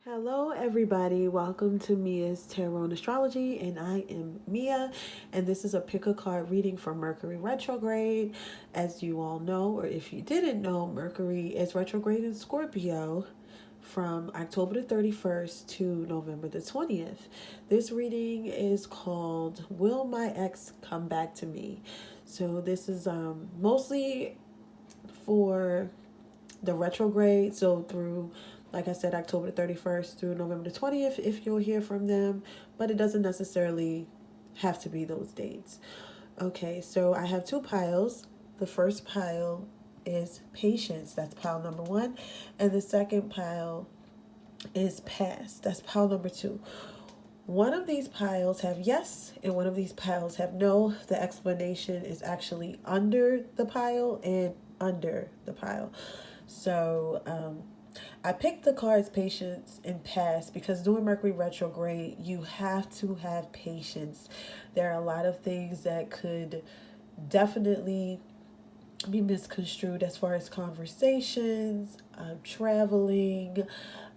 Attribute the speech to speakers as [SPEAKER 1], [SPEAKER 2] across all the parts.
[SPEAKER 1] Hello, everybody. Welcome to Mia's Tarot and Astrology, and I am Mia, and this is a pick a card reading for Mercury retrograde. As you all know, or if you didn't know, Mercury is retrograde in Scorpio from October the 31st to November the 20th. This reading is called Will My Ex Come Back to Me? So this is mostly for the retrograde, so through, like I said, October the 31st through November the 20th, if you'll hear from them, but it doesn't necessarily have to be those dates. Okay, so I have two piles. The first pile is patience, that's pile number one, and the second pile is past, that's pile number two. One of these piles have yes, and one of these piles have no. The explanation is actually under the pile and under the pile. So I picked the cards patience and past because during Mercury retrograde, you have to have patience. There are a lot of things that could definitely be misconstrued as far as conversations, traveling.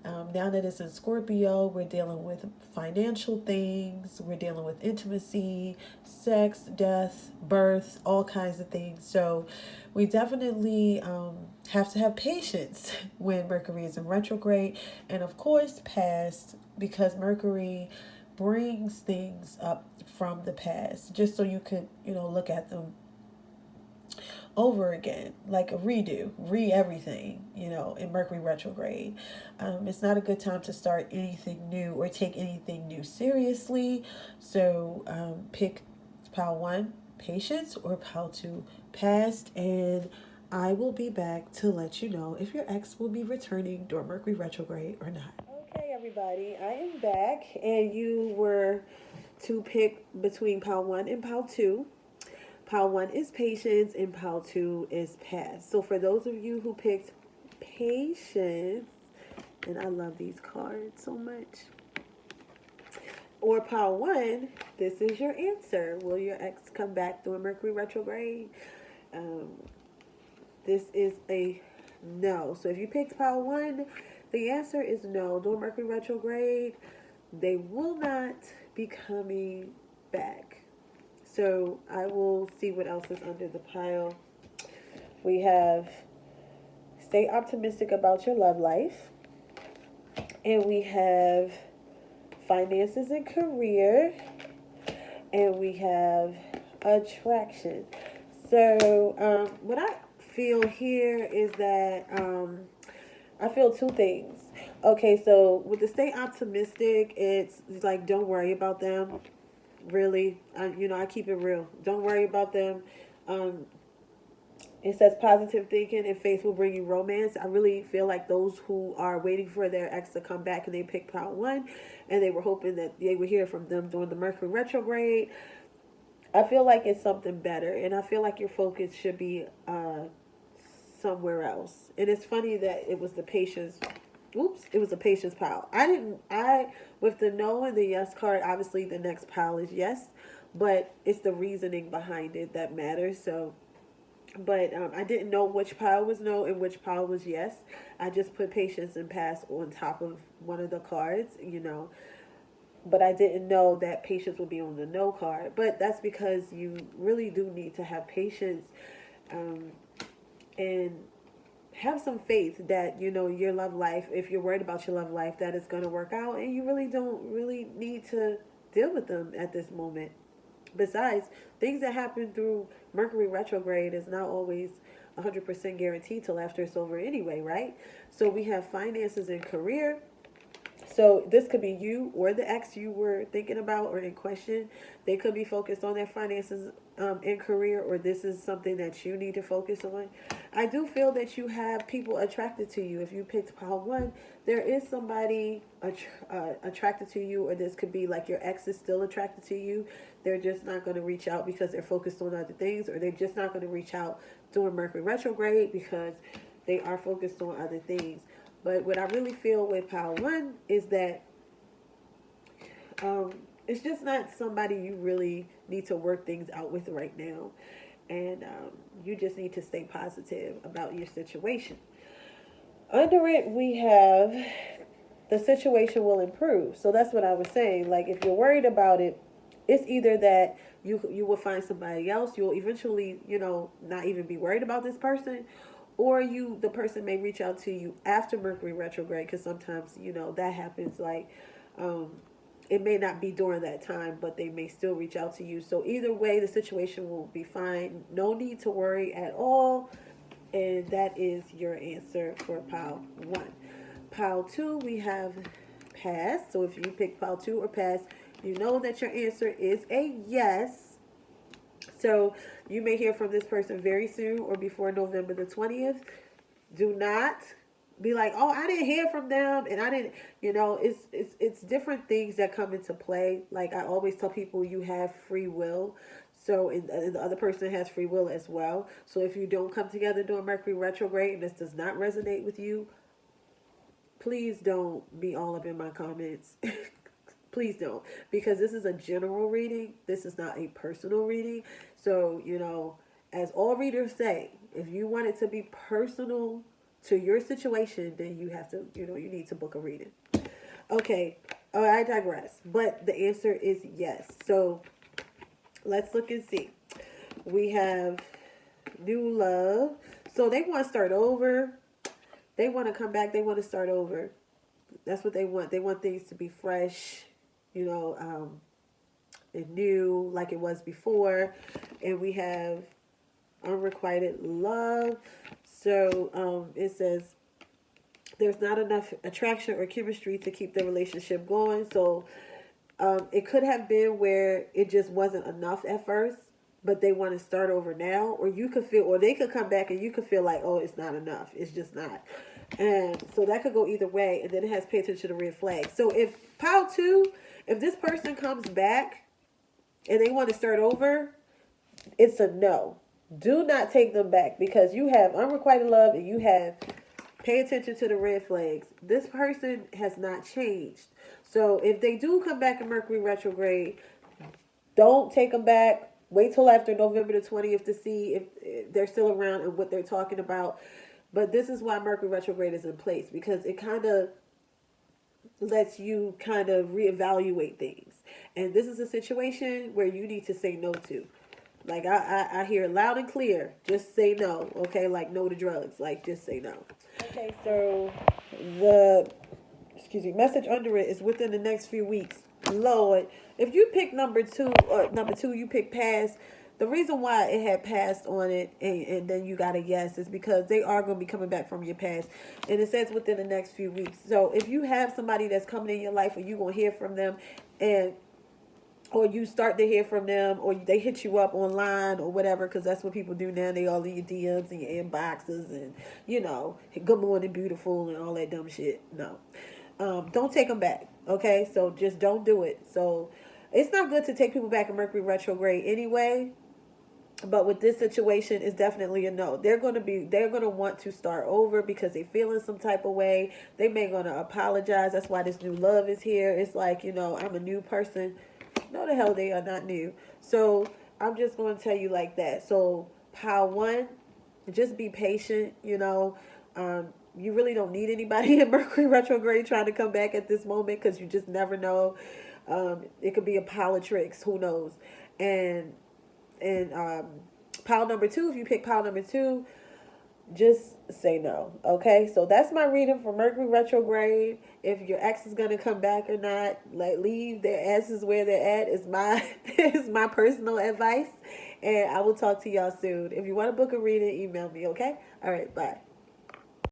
[SPEAKER 1] Now that it's in Scorpio, we're dealing with financial things, we're dealing with intimacy, sex, death, birth, all kinds of things. So we definitely have to have patience when Mercury is in retrograde, and of course, past, because Mercury brings things up from the past just so you could, look at them over again, like a redo, everything, in Mercury retrograde. It's not a good time to start anything new or take anything new seriously. So pick pile one, patience, or pile two, past, and I will be back to let you know if your ex will be returning during Mercury retrograde or not. Okay, everybody, I am back, and you were to pick between pile one and pile two. Pile one is patience and pile two is past. So for those of you who picked patience, and I love these cards so much, or pile one, this is your answer. Will your ex come back through a Mercury retrograde? Um, this is a no. So if you picked pile one, the answer is no. During Mercury retrograde, they will not be coming back. So I will see what else is under the pile. We have stay optimistic about your love life. And we have finances and career. And we have attraction. So what I feel here is that I feel two things. Okay, so with the stay optimistic, it's like don't worry about them. Really, I keep it real. Don't worry about them. Um, it says positive thinking and faith will bring you romance. I really feel like those who are waiting for their ex to come back and they picked pile one and they were hoping that they would hear from them during the Mercury retrograde. I feel like it's something better, and I feel like your focus should be somewhere else. And it's funny that it was the patience. Oops, it was a patience pile. With the no and the yes card, obviously the next pile is yes, but it's the reasoning behind it that matters. So, but I didn't know which pile was no and which pile was yes. I just put patience and pass on top of one of the cards. But I didn't know that patience would be on the no card. But that's because you really do need to have patience, um, and have some faith that your love life, if you're worried about your love life, that it's going to work out, and you really don't really need to deal with them at this moment. Besides, things that happen through Mercury retrograde is not always 100% guaranteed till after it's over anyway, right? So we have finances and career. So this could be you or the ex you were thinking about or in question. They could be focused on their finances in career, or this is something that you need to focus on. I do feel that you have people attracted to you. If you picked pile one, there is somebody attracted to you, or this could be like your ex is still attracted to you. They're just not going to reach out because they're focused on other things, or they're just not going to reach out during Mercury retrograde because they are focused on other things. But what I really feel with pile one is that um, it's just not somebody you really need to work things out with right now. And you just need to stay positive about your situation. Under it, we have the situation will improve. So that's what I was saying. Like, if you're worried about it, it's either that you will find somebody else, you'll eventually, not even be worried about this person, or the person may reach out to you after Mercury retrograde, because sometimes, that happens. Like, um, it may not be during that time, but they may still reach out to you. So either way, the situation will be fine. No need to worry at all. And that is your answer for pile 1. Pile 2, we have pass. So if you pick pile 2 or pass, you know that your answer is a yes. So you may hear from this person very soon or before November the 20th. Do not be like, oh, I didn't hear from them, and I didn't, it's different things that come into play. Like I always tell people, you have free will. So, and the other person has free will as well. So if you don't come together during Mercury retrograde and this does not resonate with you, please don't be all up in my comments. Please don't, because this is a general reading. This is not a personal reading. So, as all readers say, if you want it to be personal to your situation, then you have to, you need to book a reading. Okay, I digress. But the answer is yes. So let's look and see. We have new love. So they want to start over. They want to come back. They want to start over. That's what they want. They want things to be fresh, and new, like it was before. And we have unrequited love. So it says there's not enough attraction or chemistry to keep the relationship going. So it could have been where it just wasn't enough at first, but they want to start over now. Or you could feel, or they could come back and you could feel like, oh, it's not enough. It's just not. And so that could go either way. And then it has to pay attention to the red flag. So if pile 2, if this person comes back and they want to start over, it's a no. Do not take them back, because you have unrequited love and you have pay attention to the red flags. This person has not changed. So if they do come back in Mercury retrograde, don't take them back. Wait till after November the 20th to see if they're still around and what they're talking about. But this is why Mercury retrograde is in place, because it kind of lets you kind of reevaluate things. And this is a situation where you need to say no to. Like I hear it loud and clear. Just say no. Okay, like no to drugs. Like just say no. Okay, so the message under it is within the next few weeks. Lord, if you pick number 2 you pick pass. The reason why it had passed on it and then you got a yes is because they are going to be coming back from your past. And it says within the next few weeks. So if you have somebody that's coming in your life or you're going to hear from them, or you start to hear from them, or they hit you up online or whatever, because that's what people do now. They all in your DMs and your inboxes and, good morning, beautiful, and all that dumb shit. No. Don't take them back, okay? So just don't do it. So it's not good to take people back in Mercury retrograde anyway. But with this situation, it's definitely a no. They're going to want to start over because they feeling some type of way. They may going to apologize. That's why this new love is here. It's like, I'm a new person. No, the hell they are not new. So I'm just going to tell you like that. So pile 1, just be patient. You really don't need anybody in Mercury retrograde trying to come back at this moment, because you just never know. It could be a pile of tricks. Who knows? And pile number 2, if you pick pile number 2, just say no. Okay, so that's my reading for Mercury retrograde. If your ex is gonna come back or not, leave their asses where they're at is my personal advice. And I will talk to y'all soon. If you want to book a reading, email me. Okay, all right, bye.